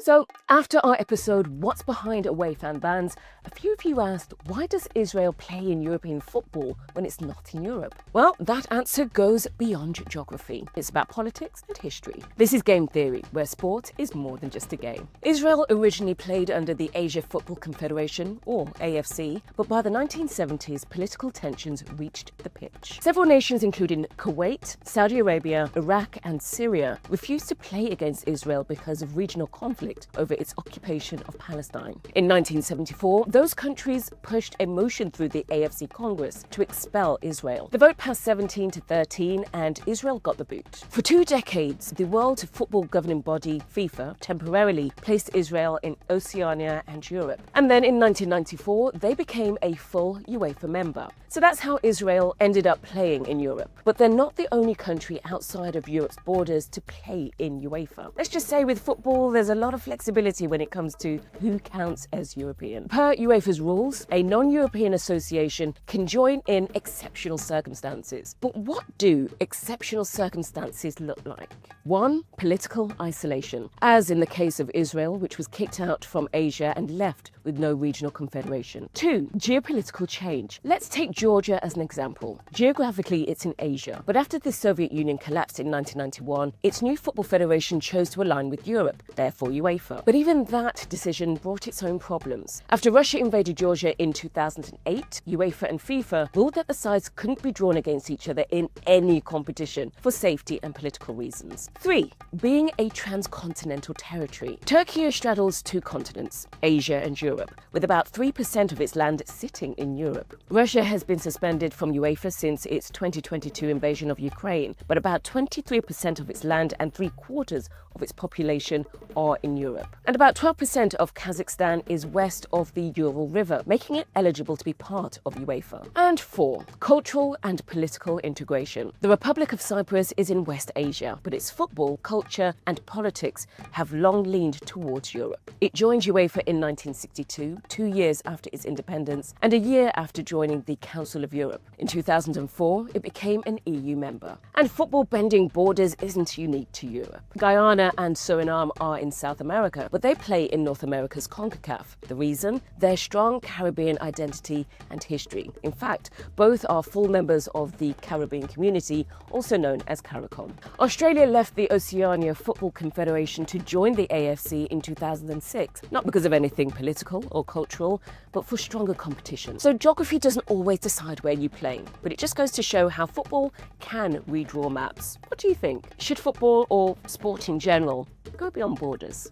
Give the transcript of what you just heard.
So, after our episode, What's Behind Away Fan Bans, a few of you asked, why does Israel play in European football when it's not in Europe? Well, that answer goes beyond geography. It's about politics and history. This is game theory, where sport is more than just a game. Israel originally played under the Asia Football Confederation, or AFC, but by the 1970s, political tensions reached the pitch. Several nations, including Kuwait, Saudi Arabia, Iraq, and Syria, refused to play against Israel because of regional conflict over its occupation of Palestine. In 1974, those countries pushed a motion through the AFC Congress to expel Israel. The vote passed 17-13, and Israel got the boot. For 2 decades, the World Football Governing Body, FIFA, temporarily placed Israel in Oceania and Europe. And then in 1994, they became a full UEFA member. So that's how Israel ended up playing in Europe. But they're not the only country outside of Europe's borders to play in UEFA. Let's just say with football, there's a lot of flexibility when it comes to who counts as European. Per UEFA's rules, a non-European association can join in exceptional circumstances. But what do exceptional circumstances look like? 1. Political isolation, as in the case of Israel, which was kicked out from Asia and left with no regional confederation. 2. Geopolitical change. Let's take Georgia as an example. Geographically, it's in Asia, but after the Soviet Union collapsed in 1991, its new football federation chose to align with Europe, therefore UEFA. But even that decision brought its own problems. After Russia invaded Georgia in 2008, UEFA and FIFA ruled that the sides couldn't be drawn against each other in any competition for safety and political reasons. 3. Being a transcontinental territory. Turkey straddles 2 continents, Asia and Europe, with about 3% of its land sitting in Europe. Russia has been suspended from UEFA since its 2022 invasion of Ukraine, but about 23% of its land and 3/4 of its population are in Europe. And about 12% of Kazakhstan is west of the Ural River, making it eligible to be part of UEFA. And 4. Cultural and political integration. The Republic of Cyprus is in West Asia, but its football, culture, and politics have long leaned towards Europe. It joined UEFA in 1962, 2 years after its independence, and a year after joining the Council of Europe. In 2004, it became an EU member. And football bending borders isn't unique to Europe. Guyana and Suriname are in South America, but they play in North America's CONCACAF. The reason? Their strong Caribbean identity and history. In fact, both are full members of the Caribbean community, also known as CARICOM. Australia left the Oceania Football Confederation to join the AFC in 2006, not because of anything political or cultural, but for stronger competition. So geography doesn't always decide where you play, but it just goes to show how football can redraw maps. What do you think? Should football or sport in general go beyond borders?